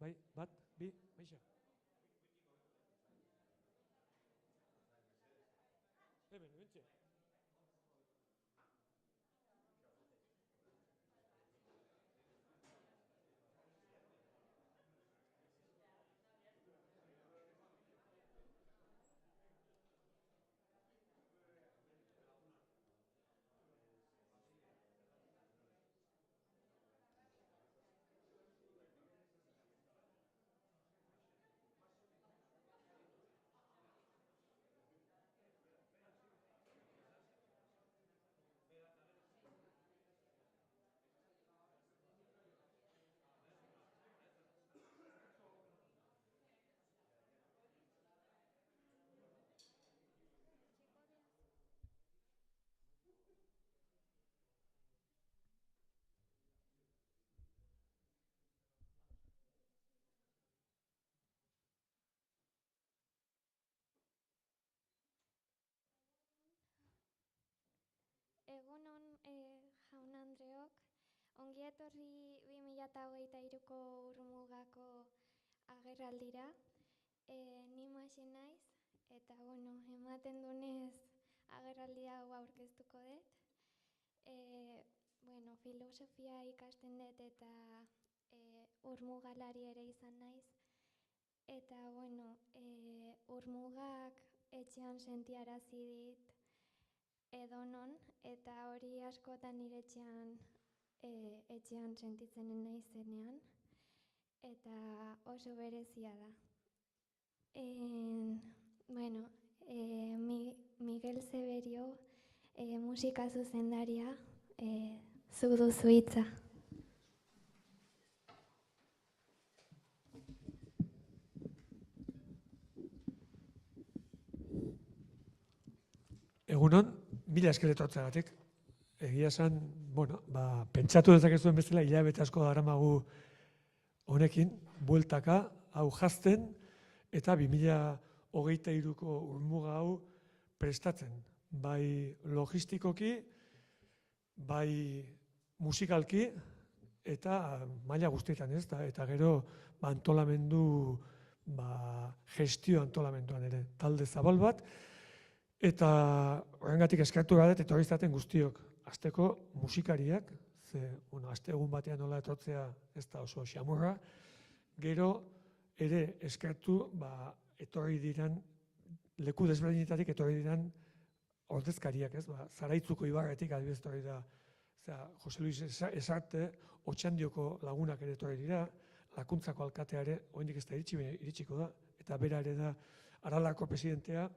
Bai, bat, bi, maixa. Hemen, bentxe. Egunon, jaun Andreok, ongi etorri 2023ko urmugako agerraldira. Ni Maxe naiz, eta ematen dunez agerraldi hau aurkeztuko dut. Filosofia ikasten dut eta urmugalari ere izan naiz. Eta, urmugak etxean sentiarazi dit edonon, eta hori askotan nire etxean sentitzenen naizenean, eta oso berezia da. Miguel Zeberio, musika zuzendaria, zu duzu hitza. Egunon, mila esker etortzeagatik. Egia esan, pentsatu dezakezuen bezala hilabete asko daramagu honekin, bueltaka, hau jazten, eta 2023ko urmuga hau prestatzen. Bai logistikoki, bai musikalki, eta maila guztietan ez da, eta gero antolamendu, gestio antolamenduan ere, talde zabal bat, eta horrengatik eskertu gadet etorri zaten guztiok. Azteko musikariak, azte egun batean nola etortzea ez da oso xamurra, gero ere eskertu etorri diran, leku desberdinetatik etorri diran ordezkariak, ez? Zaraitzuko ibarretik adibidez etorri da Jose Luis Esarte, Otxandioko lagunak ere etorri dira, Lakuntzako alkatea ere, oraindik ez da iritsiko da, eta bera ere da Aralako presidentea,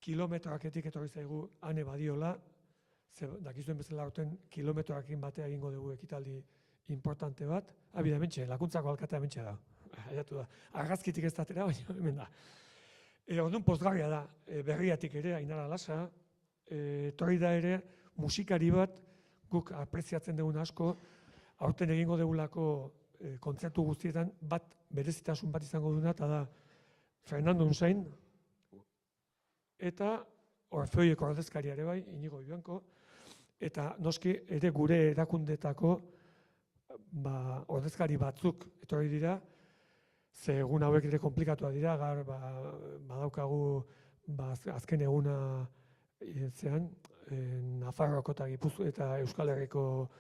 kilometroaketik etorri zaigu Ane Badiola, dakizuen bezala aurten kilometroakin batea egingo dugu ekitaldi importante bat. Bida, hementxe, Lakuntzako alkatea hementxe da. Aiatu da. Argazkitik ez datera, baina hemen da. Orduan pozgarria da, Berriatik ere, Ainara Lasa, etorri da ere musikari bat, guk apreziatzen dugun asko, aurten egingo dugulako kontzertu guztietan bat berezitasun bat izango duna, eta da Fernando Unzain, eta Orfeoieko ordezkaria ere bai, Inigo Ibanko, eta noski ere gure erakundetako ordezkari batzuk etorri dira, ze egun hauek ere komplikatua dira, gar badaukagu azken eguna Nafarroako eta Gipuzkoa eta Euskal Herriko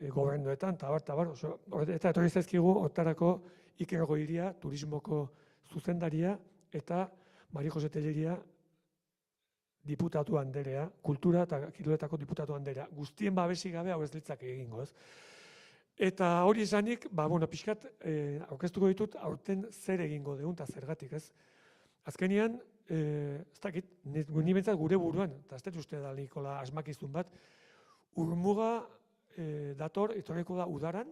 gobernuetan, eta etorri zaizkigu hortarako Iker Goiria, turismoko zuzendaria, eta Mari Jose Telleria, diputatu handerea, kultura eta kiroletako diputatu handerea. Guztien babesik gabe hau ez litzake egingo, ez? Eta hori izanik, pixkat, aurkeztuko ditut, aurten zer egingo dugun eta zergatik, ez? Azkenian, ez dakit, ni bentsat gure buruan, eta ez dut uste da Nikola asmakizun bat, urmuga dator, etorriko da udaran,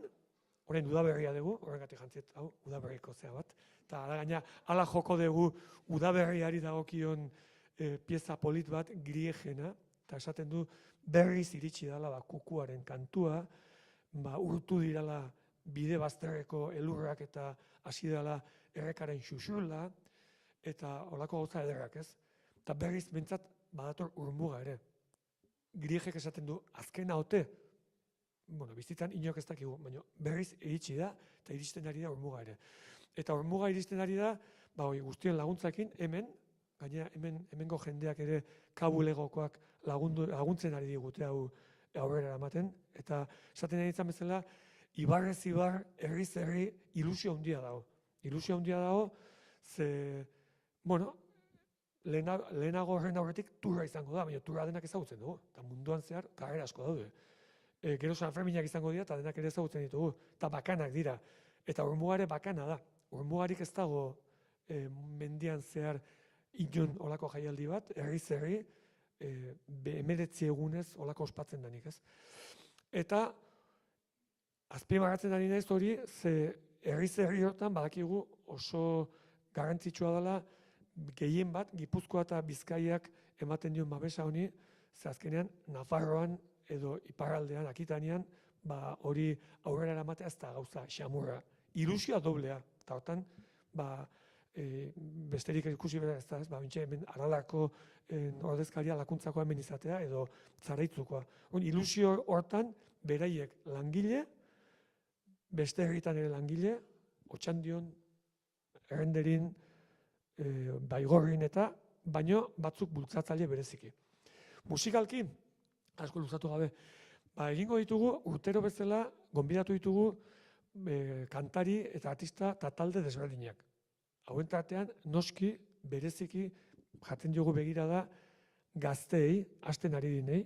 orain udaberria dugu, horregatik jantziet, hau, udaberriko zea bat, eta gaina, ala joko dugu udaberriari dagokion pieza polit bat, Griegena, eta esaten du berriz iritsi dela kukuaren kantua, urtu dirala bide bazterreko elurrak eta hasi dela errekaren xuxurla, eta holako gauza ederrak, ez? Eta berriz bentsat badator urmuga ere. Griegek esaten du, azkena ote, bizitzan inok ez dakigu, baina berriz iritsi da, eta iristen ari da ormuga ere. Eta ormuga iristen ari da, guztien laguntzakin, gainera hemengo jendeak ere kabulegokoak laguntzen ari digute hau aurrera eramaten, eta esaten ari nintzen bezala, ibarrez ibar, herriz herri, ilusio handia dago. Ilusio handia dago, ze, lehenago horren aurretik turra izango da, baina turra denak ezagutzen dugu, eta munduan zehar karrera asko daude. Gero Sanferminak izango dira, eta denak ere ezagutzen ditugu, eta bakanak dira. Eta ormugare bakana da. Ormugarik ez dago mendian zehar inon olako jaialdi bat, herriz herri, 19 egunez olako ospatzen denik, ez? Eta azpimarratzen ari naiz hori, ze herriz herri hortan badakigu oso garrantzitsua dela gehien bat, Gipuzkoa eta Bizkaiak ematen dion babesa honi, ze azkenean Nafarroan edo iparraldean, Akitanian, hori aurrera eramatea ez da gauza xamurra. Ilusioa doblea, eta hortan, besterik ikusi bera ez da, bintxe hemen Aralako ordezkaria lakuntzako hemen izatea, edo Zaraitzukoa. Ilusio hortan, beraiek langile, beste herritan ere langile, Otxandion, Errenderin, Baigorrin eta, baino batzuk bultzatzaile bereziki. Musikalki, asko luzatu gabe, egingo ditugu, urtero bezala, gonbidatu ditugu kantari eta artista eta talde desberdinak. Hauen tartean, noski, bereziki, jaten diogu begirada gazteei, hasten ari dinei,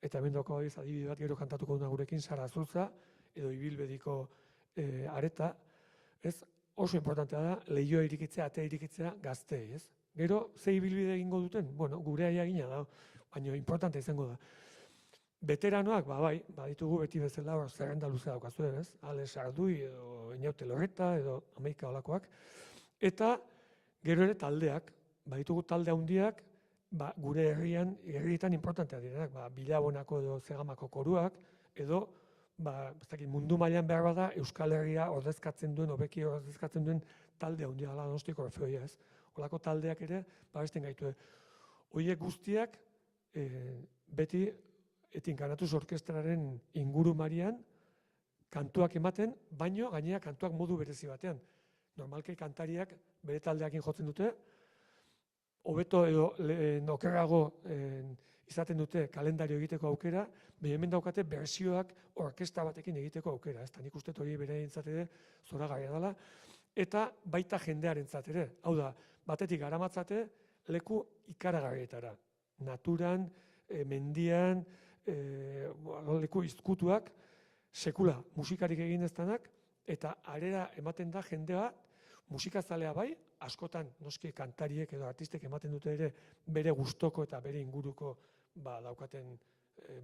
eta hemen daukagu adibide bat gero kantatuko duna gurekin, Sara Azurza, edo Ibilbediko areta, ez? Oso importantea da, lehioa irikitzea, atea irikitzea gazteei, ez? Gero, ze ibilbide egingo duten? Gure aiagina da, baina importante izango da. Veteranoak, baditugu beti bezala hor zerrenda luzea daukazuen, ez? Alex Ardui edo Einaute Loreta edo Ameika olakoak. Eta gero ere taldeak, baditugu talde handiak, gure herrietan importanteak direnak, Bilabonako edo Zegamako koruak, edo mundu mailan behar bada Euskal Herria ordezkatzen duen, hobeki ordezkatzen duen talde handia dela Donostiko Orfeoia, ez? Olako taldeak ere babesten gaitue. Horiek guztiak beti Etinkanatuz orkestraren inguru marian kantuak ematen, baino gainera kantuak modu berezi batean. Normalki kantariak bere taldeakin jotzen dute, hobeto edo okerrago izaten dute kalendario egiteko aukera, baina hemen daukate bersioak orkestra batekin egiteko aukera. Ez da, nik uste hori bere ere zoragarria dela, eta baita jendearentzat ere. Hau da, batetik garamatzate leku ikaragarrietara. Naturan, mendian, leku izkutuak, sekula musikarik egin ez denak, eta arera ematen da jendea, musikazalea bai, askotan noski kantariek edo artistek ematen dute ere bere gustoko eta bere inguruko daukaten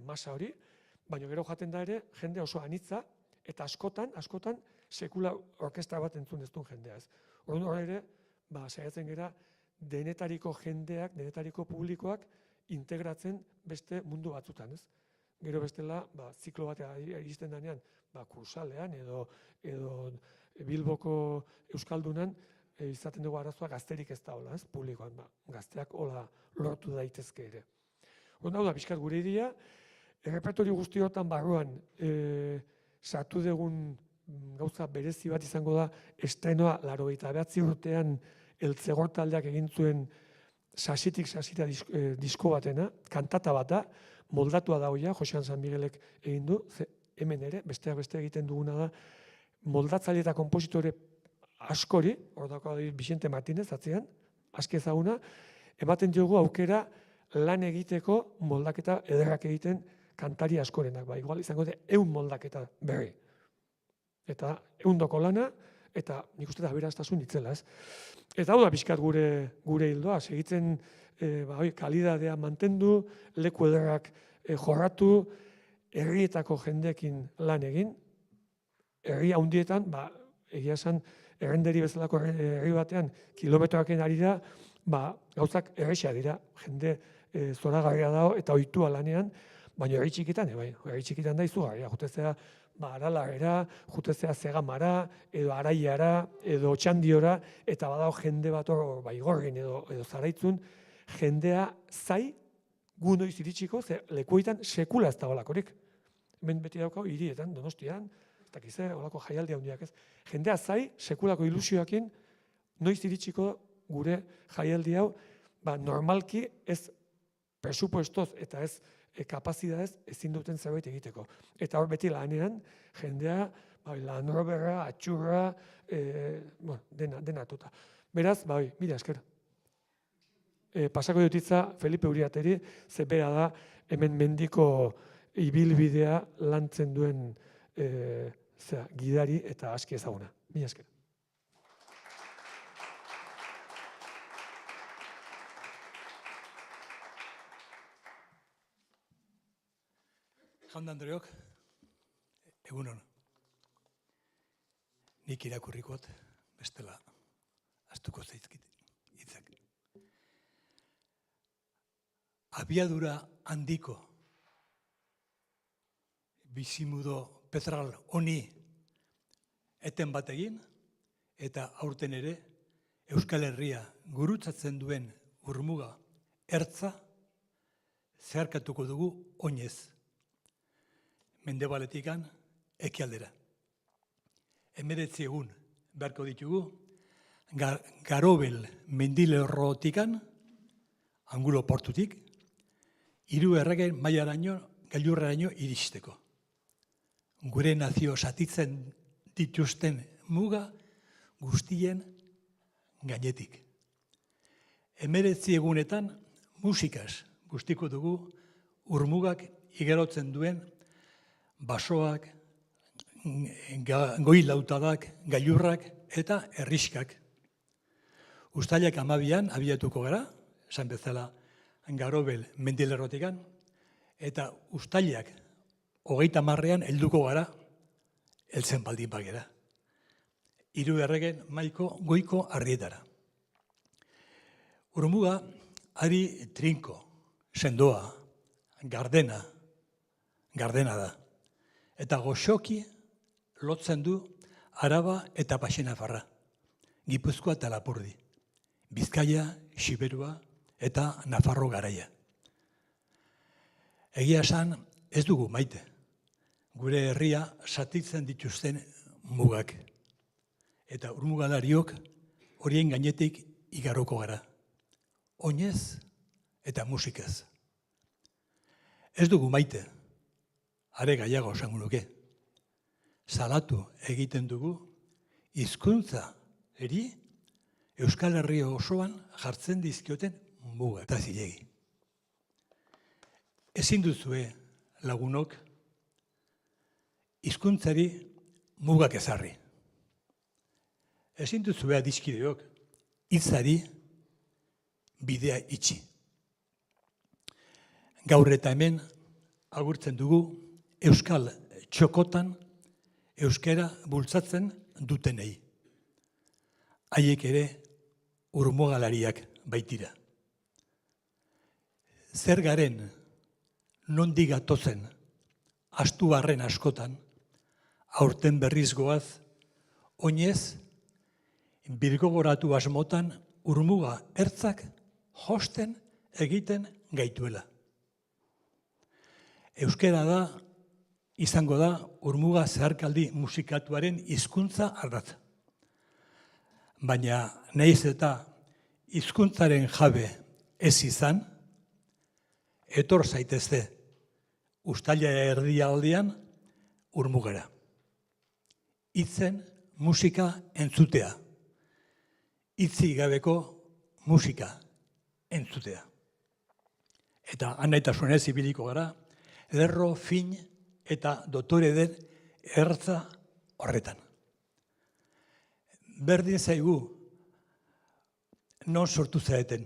masa hori, baina gero jaten da ere jende oso anitza, eta askotan sekula orkestra bat entzun ez duen jendea ez. Hor ere, saiatzen gera denetariko jendeak, denetariko publikoak integratzen beste mundu batzutan, ez? Gero bestela, ziklo batea iristen denean, Kursalean edo Bilboko Euskaldunan izaten dugu arazoa gazterik ez da hola, ez? Publikoan, gazteak hola lortu daitezke ere. Hau da, pixkat gure idia, errepertorio guztiotan barruan sartu dugun gauza berezi bat izango da, estrenoa 89 urtean Eltzegor taldeak egin zuen sasitik sasita disko batena, kantata bat da, moldatua da hoia, Josean San Miguelek egin du, hemen ere, besteak beste egiten duguna da, moldatzaile eta kompositore askori, hor dauka Vicente Martínez atzean, aski ezaguna, ematen diogu aukera lan egiteko moldaketa ederrak egiten kantari askorenak, igual izango de 100 moldaketa berri. Eta 100 lana, eta nik uste da aberastasunik itzela, ez? Eta hau da pixkat gure hildoa, segitzen kalidadea mantendu, leku ederrak jorratu, herrietako jendeekin lan egin, herri handietan, egia esan, Errenderi bezalako herri batean, kilometroaken ari da, gauzak errexea dira, jende zoragarria dago eta ohitua lanean, baina herri txikitan, herri txikitan da izugarria, jutezea Aralarera, jutezea Zegamara, edo Araiara, edo Otxandiora, eta badago jende bat hor Baigorrin edo Zaraitzun, jendea zai gu noiz iritsiko, ze lekuetan sekula ez dago lakorik. Hemen beti daukau hirietan, Donostian, ez dakiz zer, olako jaialdi handiak ez. Jendea zai, sekulako ilusioakin, noiz iritsiko gure jaialdi hau, normalki ez presupuestoz eta ez kapazidadez ezin duten zerbait egiteko. Eta hor beti lanean, jendea, Land Roverra, atxurra, dena atuta. Beraz, mila esker. Pasako dutitza Felipe Uriateri, zebera da hemen mendiko ibilbidea lantzen duen gidari eta aski ezaguna. Mila esker. Jaun Andreok, egunon. Nik irakurrikot, bestela, astuko zaizkit hitzak. Abiadura handiko bizimudo petral honi eten bat egin, eta aurten ere Euskal Herria gurutzatzen duen urmuga ertza zeharkatuko dugu oinez. Mendebaletikan ekialdera. 19 egun beharko ditugu, Garobel mendilerrotikan, Angulo portutik, 3 erregen mailaraino, gailurreraino iristeko. Gure nazio satitzen dituzten muga guztien gainetik. 19 egunetan musikaz guztiko dugu urmugak igarotzen duen basoak, goi-lautadak, gailurrak eta herriskak. Uztailak 12an abiatuko gara, esan bezala Garobel mendilerrotikan, eta uztailak 30an helduko gara, heltzen baldin bagera. 3 erregen maiko goiko arrietara. Urmuga ari trinko, sendoa, gardena da. Eta goxoki lotzen du Araba eta Baxenafarra, Gipuzkoa eta Lapurdi, Bizkaia, Xiberua eta Nafarro garaia. Egia esan ez dugu maite, gure herria zatitzen dituzten mugak. Eta urmugalariok horien gainetik igaroko gara. Oinez eta musikez. Ez dugu maite, are gaiago esango nuke. Salatu egiten dugu hizkuntza eri Euskal Herria osoan jartzen dizkioten mugak. Eta zilegi. Ezin duzue lagunok hizkuntzari mugak ezarri. Ezin duzue adiskideok hitzari bidea itxi. Gaur eta hemen agurtzen dugu Euskal txokotan euskara bultzatzen dutenei. Haiek ere urmugalariak baitira. Zer garen nondik gatozen astuarren askotan, aurten berriz goaz, oinez, birgogoratu asmotan urmuga ertzak josten egiten gaituela. Euskara da, izango da, urmuga zeharkaldi musikatuaren hizkuntza ardatza. Baina nahiz eta hizkuntzaren jabe ez izan, etor zaitezte Uztaila erdialdean urmugara. Hitzen musika entzutea. Hitzi gabeko musika entzutea. Eta anaitasunez ibiliko gara, lerro, fin eta dotore den ertza horretan. Berdin zaigu non sortu zareten.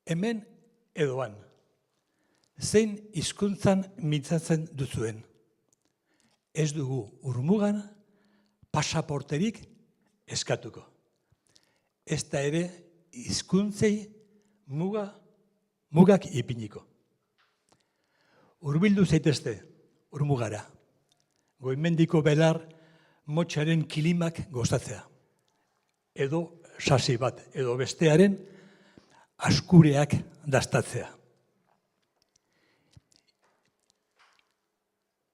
Hemen edoan. Zein hizkuntzan mintzatzen duzuen. Ez dugu urmugan pasaporterik eskatuko. Ez da ere hizkuntzei mugak ipiniko. Hurbildu zaitezte urmugara. Goimendiko belar motxaren kilimak gozatzea. Edo sasi bat, edo bestearen askureak dastatzea.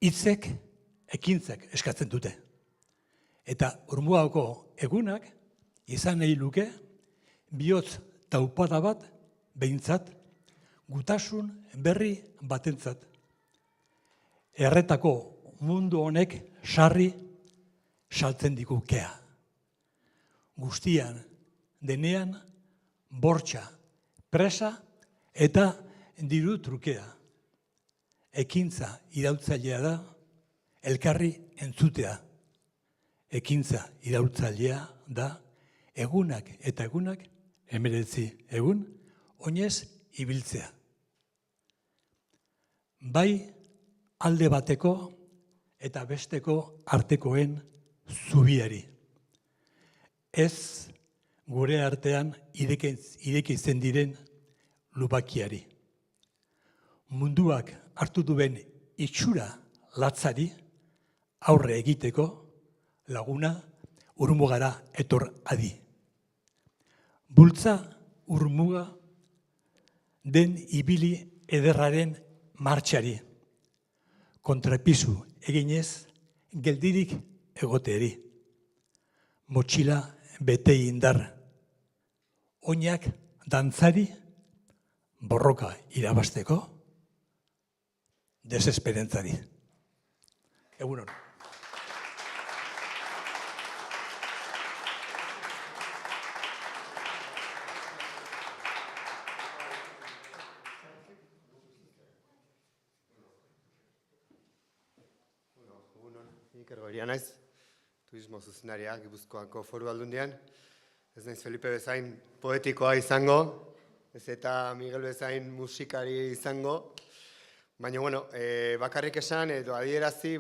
hitzek ekintzak eskatzen dute. Eta Urmugako egunak izan nahi luke bihotz taupada bat behintzat gutasun berri batentzat. Erretako mundu honek sarri saltzen digu kea. Guztian, denean, bortxa, presa eta diru trukea. Ekintza iraultzailea da, elkarri entzutea. Ekintza iraultzailea da, egunak eta egunak, 19 egun, oinez ibiltzea. Bai alde bateko eta besteko artekoen zubiari. Ez gure artean irekitzen diren lubakiari. Munduak hartu duen itxura latzari aurre egiteko laguna Urmugara etor adi. Bultza Urmuga den ibili ederraren martxari. Kontrapisu eginez geldirik egoteari. Motxila bete indar. Oinak dantzari borroka irabasteko desesperentzari. Egun hon. Iker Goiria naiz, turismo zuzendaria Gipuzkoako Foru Aldundian. Ez naiz Felipe bezain poetikoa izango, ez eta Miguel bezain musikari izango. Baina, bueno, bakarrik esan edo adierazi,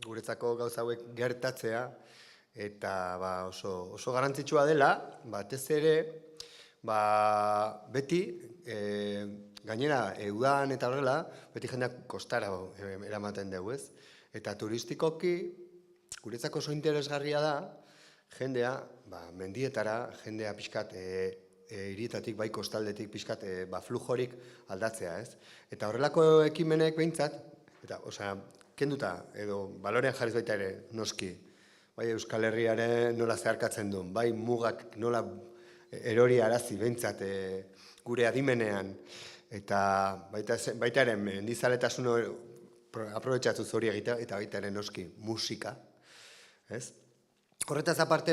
guretzako gauza hauek gertatzea, eta oso garrantzitsua dela, batez ere, beti, gainera, udan eta horrela, beti jendeak kostara eramaten dugu, ez? Eta turistikoki, guretzako oso interesgarria da, jendea, mendietara, jendea pixkat, hirietatik, bai kostaldetik pixkat, flujorik aldatzea, ez? Eta horrelako ekimenek behintzat, eta, kenduta, edo balorean jarriz baita ere, noski, bai Euskal Herriaren nola zeharkatzen duen, bai mugak nola erori arazi behintzat gure adimenean, eta baita ere mendizaletasun aprobetxatuz hori egitea, eta baita ere noski musika, ez? Horretaz aparte,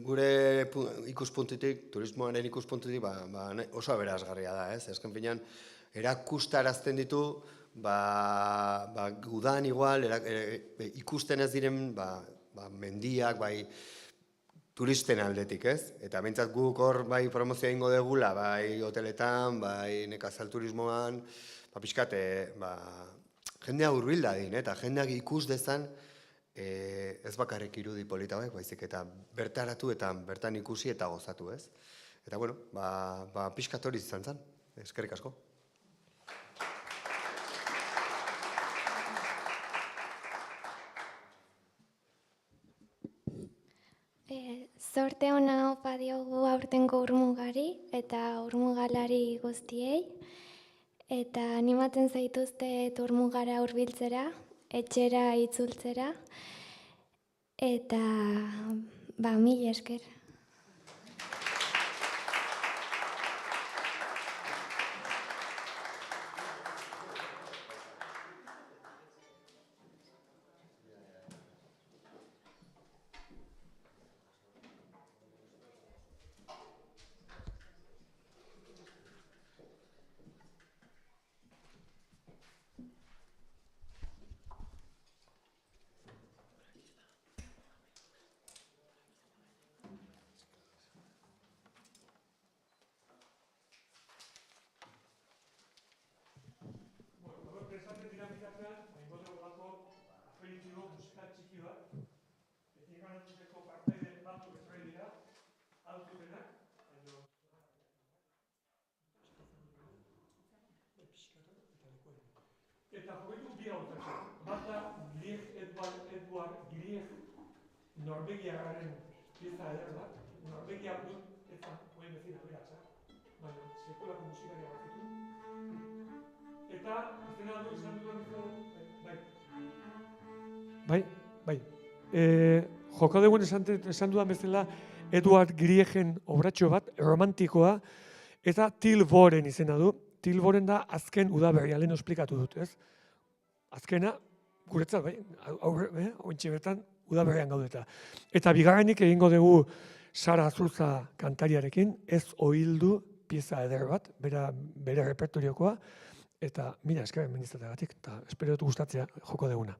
gure ikuspuntutik, turismoaren ikuspuntutik, oso aberasgarria da, ez? Ezken finean, erakustarazten ditu, udan igual, ikusten ez diren, mendiak, turisten aldetik, ez? Eta bentsat guk hor, promozioa ingo degula, hoteletan, nekazal turismoan, pixkat, jendea hurbil dadin, eta jendeak ikus dezan, ez bakarrik irudi polita baizik eta bertaratu eta bertan ikusi eta gozatu, ez? Eta, bueno, pixkat hori izan zen, eskerrik asko. Zorte ona opa diogu aurtengo Urmugari eta urmugalari guztiei, eta animatzen zaituztet Urmugara hurbiltzera, etxera itzultzera, eta mil esker. Eta jogeitu bi hautatzen. Bata Edward Grieg Norvegiarraren pieza eder bat. Norvegia dut, ez da, oen bezin aberatza, baina sekulako musikaria bat ditu. Eta izena Bai. Joko degun esan dudan bezala, Eduard Griegen obratxo bat, romantikoa, eta Tilboren izena du. Tilboren da azken udaberria, lehen esplikatu dut, ez? Azkena, guretzat, bai, ointxe bertan udaberrian gaudeta. Eta bigarrenik egingo dugu Sara Azurza kantariarekin, ez ohildu pieza eder bat, bere repertoriokoa, eta mila eskerren ministrategatik, eta espero dut gustatzea joko deguna.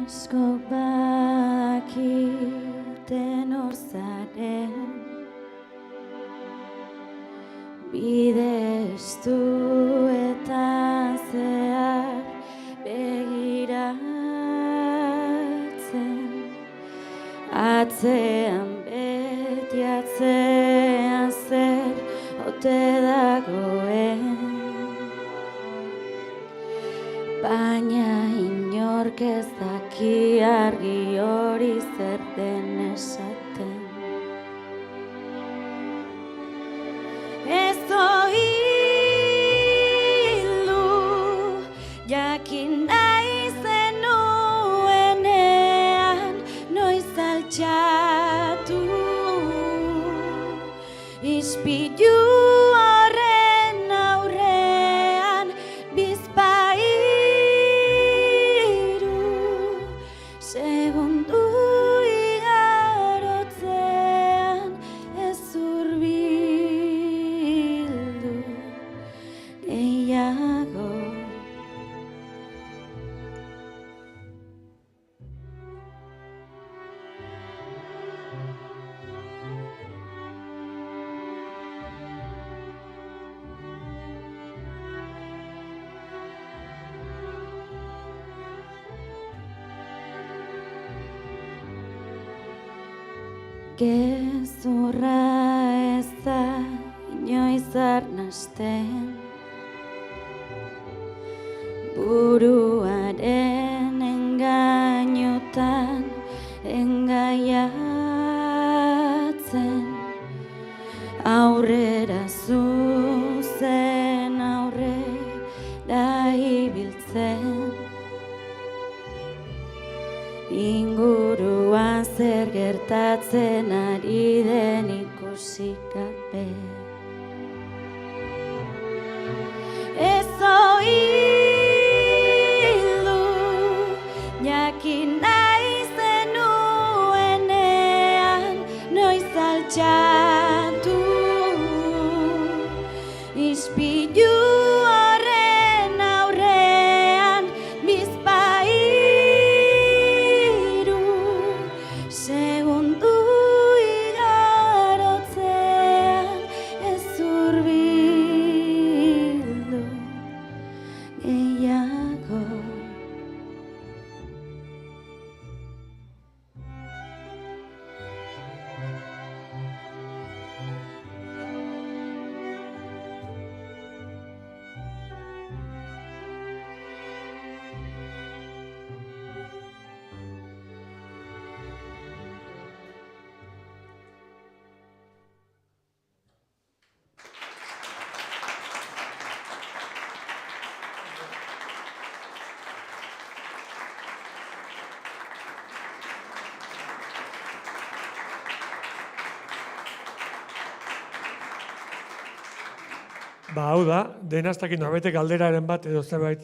Askok bakiten hor zaren, bide estu eta zehar begiratzen, atzean beti atzean zer ote dagoen, baina inork ez daki argi hori zer den esaten. Ez ohilu jakin nahi zenuenean noiz altxatu, ispilu horren aurrean bizpahiru segundu igarotzean ez hurbildu gehiago. Gezurra ez da inoiz arnasten, buruaren engainutan engaiatzen, aurrera zuzen aurrera ibiltzen, inguruan zer gertatzen ari den ikusi gabe. Ez ohilu jakin nahi zenuenean noiz altxatu, ispilu horren aurrean bizpahiru segundu igarotzean ez hurbildu gehiago. Ba, hau da, denaztakin norbaitek galderaren bat edo zerbait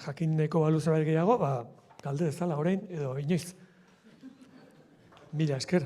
jakin nahiko balu zerbait gehiago, ba, galde dezala orain edo inoiz. Mila esker.